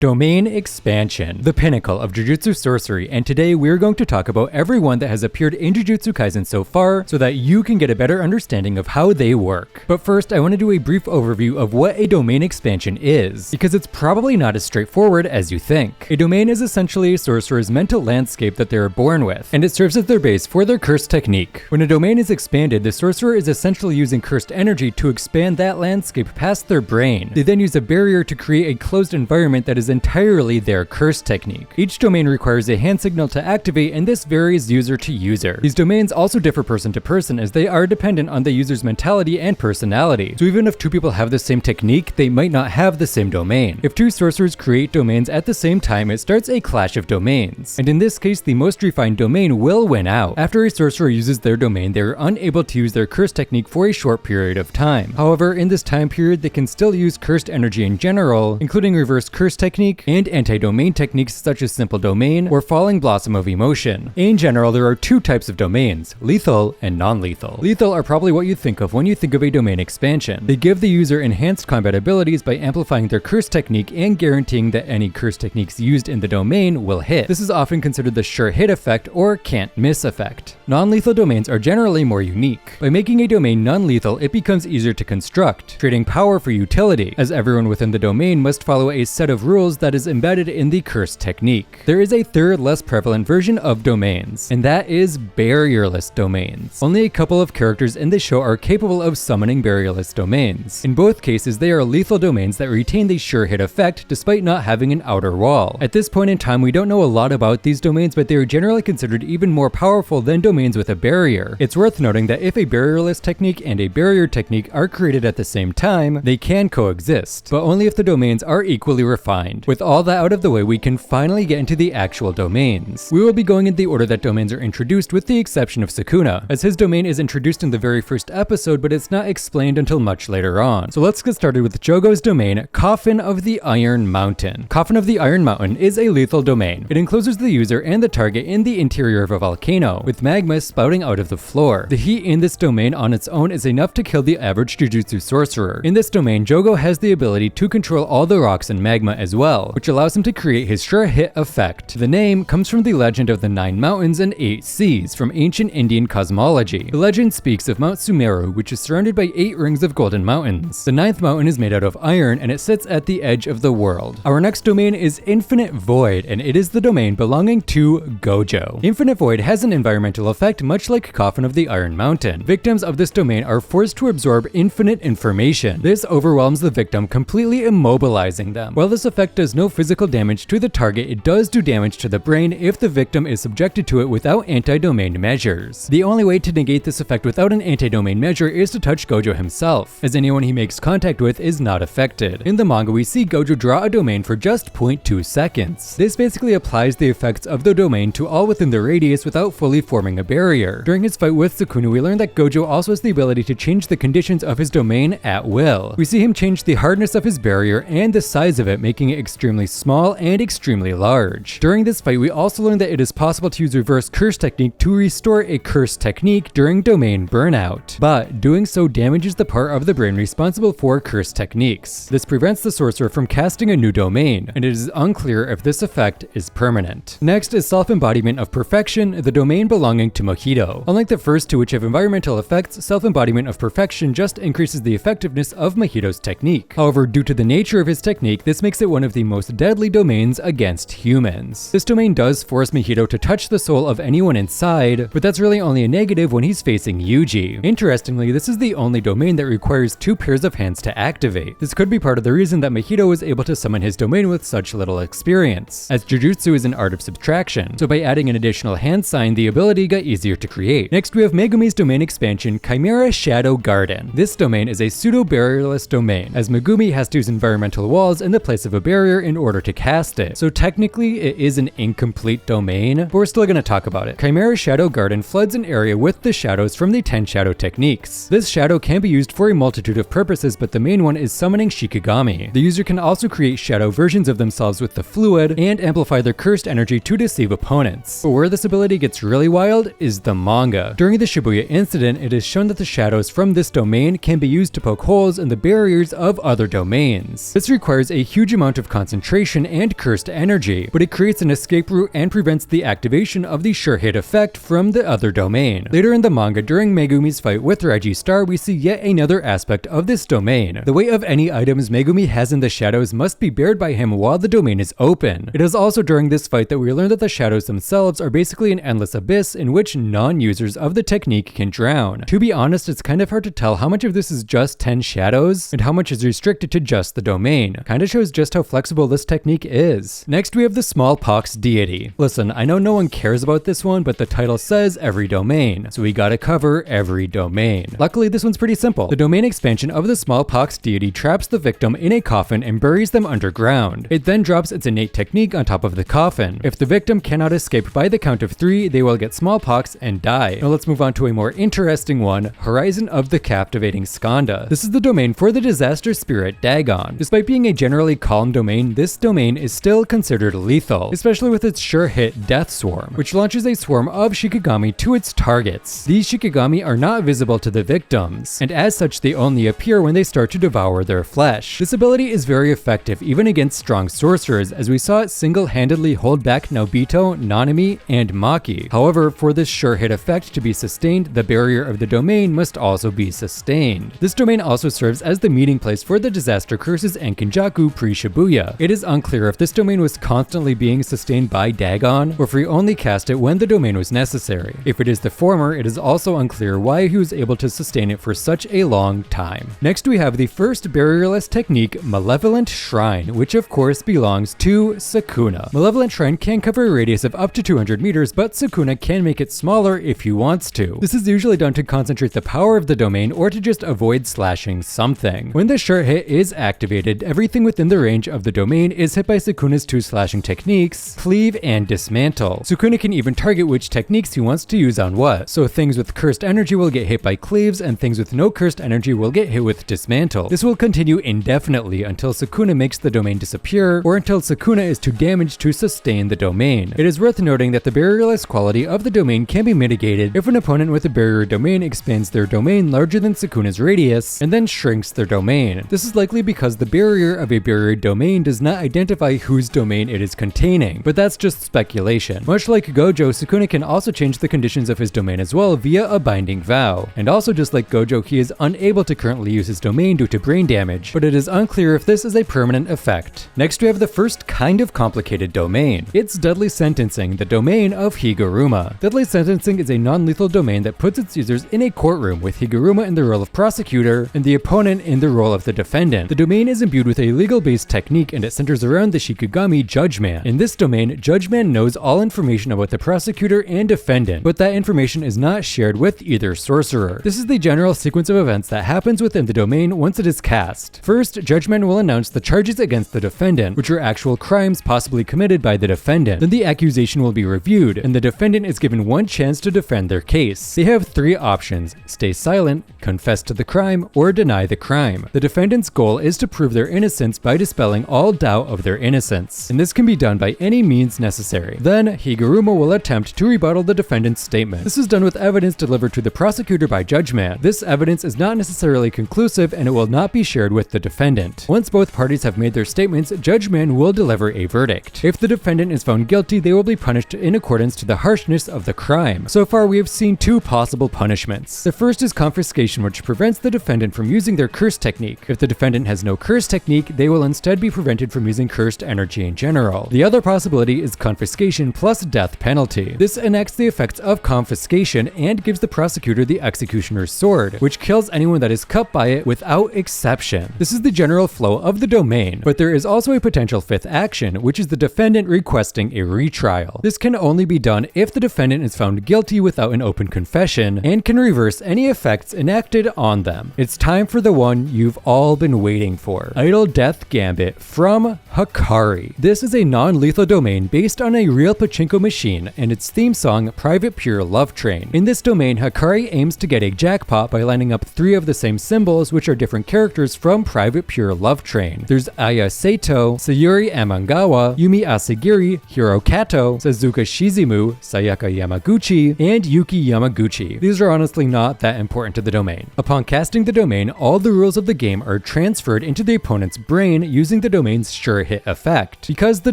Domain Expansion, the pinnacle of Jujutsu sorcery, and today we're going to talk about everyone that has appeared in Jujutsu Kaisen so far so that you can get a better understanding of how they work. But first, I want to do a brief overview of what a domain expansion is, because it's probably not as straightforward as you think. A domain is essentially a sorcerer's mental landscape that they are born with, and it serves as their base for their cursed technique. When a domain is expanded, the sorcerer is essentially using cursed energy to expand that landscape past their brain. They then use a barrier to create a closed environment that is entirely their curse technique. Each domain requires a hand signal to activate, and this varies user to user. These domains also differ person to person as they are dependent on the user's mentality and personality. So even if two people have the same technique, they might not have the same domain. If two sorcerers create domains at the same time, it starts a clash of domains. And in this case, the most refined domain will win out. After a sorcerer uses their domain, they are unable to use their curse technique for a short period of time. However, in this time period, they can still use cursed energy in general, including reverse curse technique and anti-domain techniques such as simple domain or falling blossom of emotion. In general, there are two types of domains, lethal and non-lethal. Lethal are probably what you think of when you think of a domain expansion. They give the user enhanced combat abilities by amplifying their curse technique and guaranteeing that any curse techniques used in the domain will hit. This is often considered the sure hit effect or can't miss effect. Non-lethal domains are generally more unique. By making a domain non-lethal, it becomes easier to construct, trading power for utility, as everyone within the domain must follow a set of rules that is embedded in the curse technique. There is a third, less prevalent version of domains, and that is barrierless domains. Only a couple of characters in the show are capable of summoning barrierless domains. In both cases, they are lethal domains that retain the sure hit effect despite not having an outer wall. At this point in time, we don't know a lot about these domains, but they are generally considered even more powerful than domains with a barrier. It's worth noting that if a barrierless technique and a barrier technique are created at the same time, they can coexist, but only if the domains are equally refined. With all that out of the way, we can finally get into the actual domains. We will be going in the order that domains are introduced, with the exception of Sukuna, as his domain is introduced in the very first episode, but it's not explained until much later on. So let's get started with Jogo's domain, Coffin of the Iron Mountain. Coffin of the Iron Mountain is a lethal domain. It encloses the user and the target in the interior of a volcano, with magma spouting out of the floor. The heat in this domain on its own is enough to kill the average Jujutsu sorcerer. In this domain, Jogo has the ability to control all the rocks and magma as well, which allows him to create his sure hit effect. The name comes from the legend of the 9 mountains and 8 seas from ancient Indian cosmology. The legend speaks of Mount Sumeru, which is surrounded by 8 rings of golden mountains. The 9th mountain is made out of iron, and it sits at the edge of the world. Our next domain is Infinite Void, and it is the domain belonging to Gojo. Infinite Void has an environmental effect much like Coffin of the Iron Mountain. Victims of this domain are forced to absorb infinite information. This overwhelms the victim, completely immobilizing them. While this effect does no physical damage to the target, it does do damage to the brain if the victim is subjected to it without anti-domain measures. The only way to negate this effect without an anti-domain measure is to touch Gojo himself, as anyone he makes contact with is not affected. In the manga, we see Gojo draw a domain for just 0.2 seconds. This basically applies the effects of the domain to all within the radius without fully forming a barrier. During his fight with Sukuna, we learn that Gojo also has the ability to change the conditions of his domain at will. We see him change the hardness of his barrier and the size of it, making it extremely small and extremely large. During this fight, we also learn that it is possible to use reverse curse technique to restore a curse technique during domain burnout, but doing so damages the part of the brain responsible for curse techniques. This prevents the sorcerer from casting a new domain, and it is unclear if this effect is permanent. Next is Self-Embodiment of Perfection, the domain belonging to Mahito. Unlike the first two, which have environmental effects, Self-Embodiment of Perfection just increases the effectiveness of Mahito's technique. However, due to the nature of his technique, this makes it one of the most deadly domains against humans. This domain does force Mahito to touch the soul of anyone inside, but that's really only a negative when he's facing Yuji. Interestingly, this is the only domain that requires 2 pairs of hands to activate. This could be part of the reason that Mahito was able to summon his domain with such little experience, as Jujutsu is an art of subtraction, so by adding an additional hand sign, the ability got easier to create. Next, we have Megumi's domain expansion, Chimera Shadow Garden. This domain is a pseudo-barrierless domain, as Megumi has to use environmental walls in the place of a barrier in order to cast it, so technically it is an incomplete domain, but we're still gonna talk about it. Chimera Shadow Garden floods an area with the shadows from the 10 shadow techniques. This shadow can be used for a multitude of purposes, but the main one is summoning Shikigami. The user can also create shadow versions of themselves with the fluid and amplify their cursed energy to deceive opponents. But where this ability gets really wild is the manga. During the Shibuya incident, it is shown that the shadows from this domain can be used to poke holes in the barriers of other domains. This requires a huge amount of concentration and cursed energy, but it creates an escape route and prevents the activation of the sure hit effect from the other domain. Later in the manga, during Megumi's fight with Reggie-Star, we see yet another aspect of this domain. The weight of any items Megumi has in the shadows must be bared by him while the domain is open. It is also during this fight that we learn that the shadows themselves are basically an endless abyss in which non-users of the technique can drown. To be honest, it's kind of hard to tell how much of this is just 10 shadows and how much is restricted to just the domain. Kinda shows just how flexible this technique is. Next we have the small Pox Deity. Listen, I know no one cares about this one, but the title says every domain, so we gotta cover every domain. Luckily this one's pretty simple. The domain expansion of the small Pox Deity traps the victim in a coffin and buries them underground. It then drops its innate technique on top of the coffin. If the victim cannot escape by the count of 3, they will get smallpox and die. Now let's move on to a more interesting one, Horizon of the Captivating Skandha. This is the domain for the disaster spirit Dagon. Despite being a generally calm domain, this domain is still considered lethal, especially with its sure hit Death Swarm, which launches a swarm of Shikigami to its targets. These Shikigami are not visible to the victims, and as such they only appear when they start to devour their flesh. This ability is very effective even against strong sorcerers, as we saw it single-handedly hold back Nobito, Nanami, and Maki. However, for this sure hit effect to be sustained, the barrier of the domain must also be sustained. This domain also serves as the meeting place for the disaster curses and Kenjaku pre-Shibuya. It is unclear if this domain was constantly being sustained by Dagon, or if he only cast it when the domain was necessary. If it is the former, it is also unclear why he was able to sustain it for such a long time. Next we have the first barrierless technique, Malevolent Shrine, which of course belongs to Sukuna. Malevolent Shrine can cover a radius of up to 200 meters, but Sukuna can make it smaller if he wants to. This is usually done to concentrate the power of the domain or to just avoid slashing something. When the sure hit is activated, everything within the range of the domain is hit by Sukuna's 2 slashing techniques, Cleave and Dismantle. Sukuna can even target which techniques he wants to use on what, so things with cursed energy will get hit by cleaves and things with no cursed energy will get hit with dismantle. This will continue indefinitely until Sukuna makes the domain disappear or until Sukuna is too damaged to sustain the domain. It is worth noting that the barrierless quality of the domain can be mitigated if an opponent with a barrier domain expands their domain larger than Sukuna's radius and then shrinks their domain. This is likely because the barrier of a barrier domain does not identify whose domain it is containing, but that's just speculation. Much like Gojo, Sukuna can also change the conditions of his domain as well via a binding vow. And also just like Gojo, he is unable to currently use his domain due to brain damage, but it is unclear if this is a permanent effect. Next we have the first kind of complicated domain. It's Deadly Sentencing, the domain of Higuruma. Deadly Sentencing is a non-lethal domain that puts its users in a courtroom with Higuruma in the role of prosecutor and the opponent in the role of the defendant. The domain is imbued with a legal-based technique and it centers around the Shikigami Judgeman. In this domain, Judgeman knows all information about the prosecutor and defendant, but that information is not shared with either sorcerer. This is the general sequence of events that happens within the domain once it is cast. First, Judgeman will announce the charges against the defendant, which are actual crimes possibly committed by the defendant. Then the accusation will be reviewed, and the defendant is given one chance to defend their case. They have 3 options: stay silent, confess to the crime, or deny the crime. The defendant's goal is to prove their innocence by dispelling all doubt of their innocence, and this can be done by any means necessary. Then, Higuruma will attempt to rebuttal the defendant's statement. This is done with evidence delivered to the prosecutor by Judgeman. This evidence is not necessarily conclusive and it will not be shared with the defendant. Once both parties have made their statements, Judgeman will deliver a verdict. If the defendant is found guilty, they will be punished in accordance to the harshness of the crime. So far, we have seen 2 possible punishments. The first is confiscation, which prevents the defendant from using their curse technique. If the defendant has no curse technique, they will instead be prevented from using cursed energy in general. The other possibility is confiscation plus death penalty. This enacts the effects of confiscation and gives the prosecutor the executioner's sword, which kills anyone that is cut by it without exception. This is the general flow of the domain, but there is also a potential 5th action, which is the defendant requesting a retrial. This can only be done if the defendant is found guilty without an open confession and can reverse any effects enacted on them. It's time for the one you've all been waiting for, Idle Death Gambit from Hakari. This is a non-lethal domain based on a real pachinko machine and its theme song, Private Pure Love Train. In this domain, Hakari aims to get a jackpot by lining up 3 of the same symbols, which are different characters from Private Pure Love Train. There's Aya Sato, Sayuri Amangawa, Yumi Asagiri, Hiro Kato, Suzuka Shizumu, Sayaka Yamaguchi, and Yuki Yamaguchi. These are honestly not that important to the domain. Upon casting the domain, all the rules of the game are transferred into the opponent's brain using the domain's sure hit effect. Because the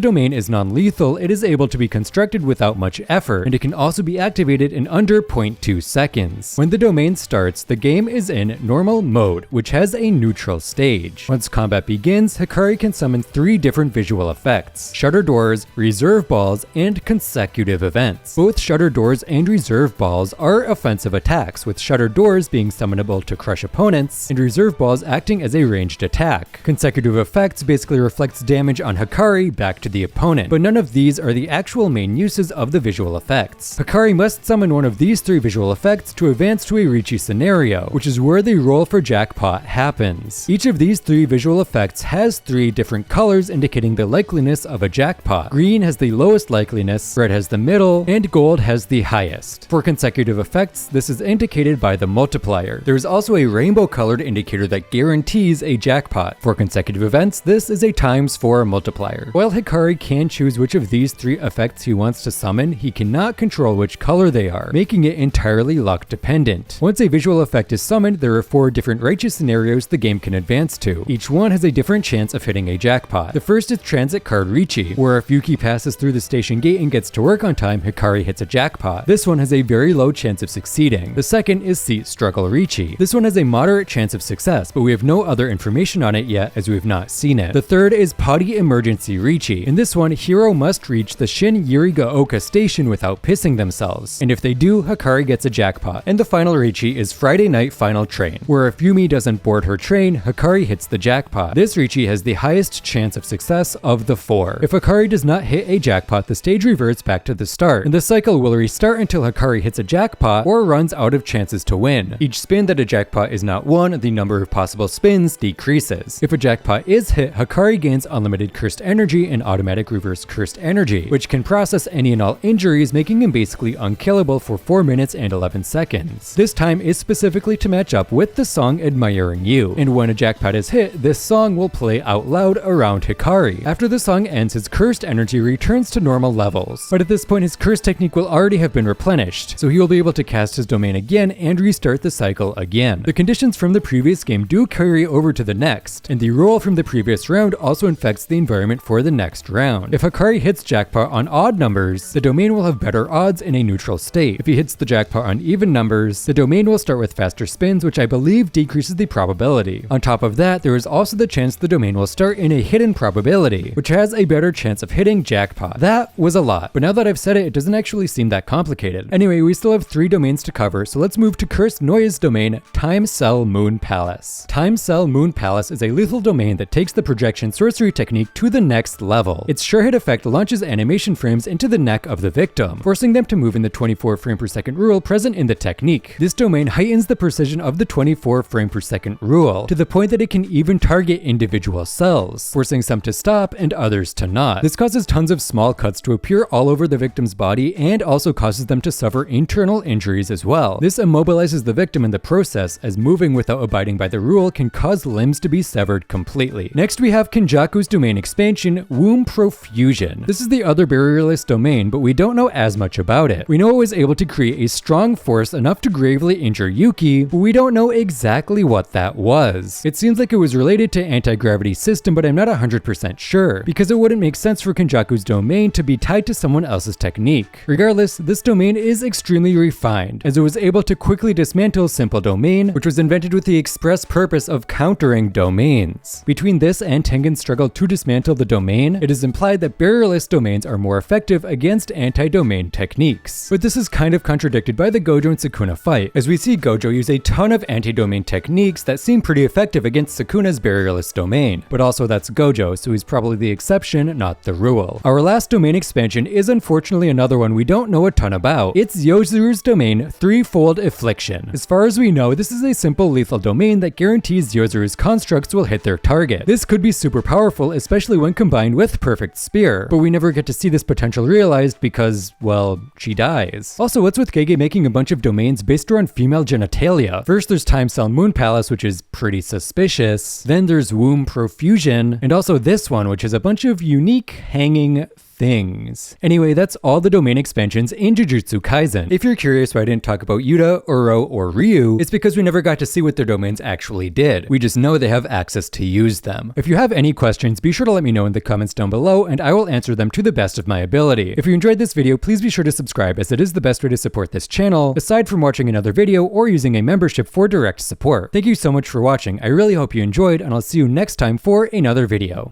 domain is non-lethal, it is able to be constructed without much effort, and it can also be activated in under 0.2 seconds. When the domain starts, the game is in normal mode, which has a neutral stage. Once combat begins, Hakari can summon 3 different visual effects: Shutter Doors, Reserve Balls, and Consecutive Events. Both Shutter Doors and Reserve Balls are offensive attacks, with Shutter Doors being summonable to crush opponents, and Reserve Balls acting as a ranged attack. Consecutive Effects basically reflects damage on Hakari back to the opponent, but none of these are the actual main uses of the visual effects. Hakari must summon one of these 3 visual effects to advance to a Riichi scenario, which is where the roll for jackpot happens. Each of these 3 visual effects has 3 different colors indicating the likeliness of a jackpot. Green has the lowest likeliness, red has the middle, and gold has the highest. For consecutive effects, this is indicated by the multiplier. There is also a rainbow colored indicator that guarantees a jackpot. For consecutive events, this is a ×4 multiplier. While Hakari can choose which of these 3 effects he wants to summon, he cannot control which color they are, making it entirely luck dependent. Once a visual effect is summoned, there are 4 different righteous scenarios the game can advance to. Each one has a different chance of hitting a jackpot. The first is Transit Card Riichi, where if Yuki passes through the station gate and gets to work on time, Hakari hits a jackpot. This one has a very low chance of succeeding. The second is Seat Struggle Riichi. This one has a moderate chance of success, but we have no other information on it yet as we have not seen it. The third is Potty Emergency Riichi. In this one, hero must reach the Shin Yurigaoka station without pissing themselves, and if they do, Hakari gets a jackpot. And the final Riichi is Friday Night Final Train, where if Yumi doesn't board her train, Hakari hits the jackpot. This Riichi has the highest chance of success of the 4. If Hakari does not hit a jackpot, the stage reverts back to the start, and the cycle will restart until Hakari hits a jackpot or runs out of chances to win. Each spin that a jackpot is not won, the number of possible spins decreases. If a jackpot is hit, Hakari gains unlimited cursed energy and automatic reverse cursed energy, which can process any and all injuries, making him basically unkillable for 4 minutes and 11 seconds. This time is specifically to match up with the song Admiring You, and when a jackpot is hit, this song will play out loud around Hakari. After the song ends, his cursed energy returns to normal levels, but at this point his curse technique will already have been replenished, so he will be able to cast his domain again and restart the cycle again. The conditions from the previous game do carry over to the next, and the roll from the previous round also infects the environment for the next round. If Hakari hits jackpot on odd numbers, the domain will have better odds in a neutral state. If he hits the jackpot on even numbers, the domain will start with faster spins, which I believe decreases the probability. On top of that, there is also the chance the domain will start in a hidden probability, which has a better chance of hitting jackpot. That was a lot, but now that I've said it, it doesn't actually seem that complicated. Anyway, we still have 3 domains to cover, so let's move to Cursed Naoya's domain, Time Cell Moon Palace. Time Cell Moon Palace is a lethal domain that takes the projection sorcery technique to the next level. Its sure hit effect launches animation frames into the neck of the victim, forcing them to move in the 24 frame per second rule present in the technique. This domain heightens the precision of the 24 frame per second rule, to the point that it can even target individual cells, forcing some to stop and others to not. This causes tons of small cuts to appear all over the victim's body and also causes them to suffer internal injuries as well. This immobilizes the victim in the process, as moving without abiding by the rule can cause limbs to be severed completely. Next we have Kenjaku's domain expansion, Womb Profusion. This is the other barrierless domain, but we don't know as much about it. We know it was able to create a strong force enough to gravely injure Yuki, but we don't know exactly what that was. It seems like it was related to anti-gravity system, but I'm not 100% sure, because it wouldn't make sense for Kenjaku's domain to be tied to someone else's technique. Regardless, this domain is extremely refined, as it was able to quickly dismantle Simple Domain, which was invented with the express purpose of countering domains. Between this and Tengen's struggle to dismantle the domain, it is implied that barrierless domains are more effective against anti-domain techniques. But this is kind of contradicted by the Gojo and Sukuna fight, as we see Gojo use a ton of anti-domain techniques that seem pretty effective against Sukuna's barrierless domain. But also that's Gojo, so he's probably the exception, not the rule. Our last domain expansion is unfortunately another one we don't know a ton about. It's Yozuru's domain, Threefold Affliction. As far as we know, this is a simple lethal domain that guarantees Yozuru's constructs will hit their target. This could be super powerful, especially when combined with Perfect Spear, but we never get to see this potential realized because, well, she dies. Also, what's with Gege making a bunch of domains based around female genitalia? First there's Time Cell Moon Palace, which is pretty suspicious. Then there's Womb Profusion, and also this one, which is a bunch of unique hanging things. Anyway, that's all the domain expansions in Jujutsu Kaisen. If you're curious why I didn't talk about Yuta, Uro, or Ryu, it's because we never got to see what their domains actually did. We just know they have access to use them. If you have any questions, be sure to let me know in the comments down below and I will answer them to the best of my ability. If you enjoyed this video, please be sure to subscribe as it is the best way to support this channel, aside from watching another video or using a membership for direct support. Thank you so much for watching. I really hope you enjoyed and I'll see you next time for another video.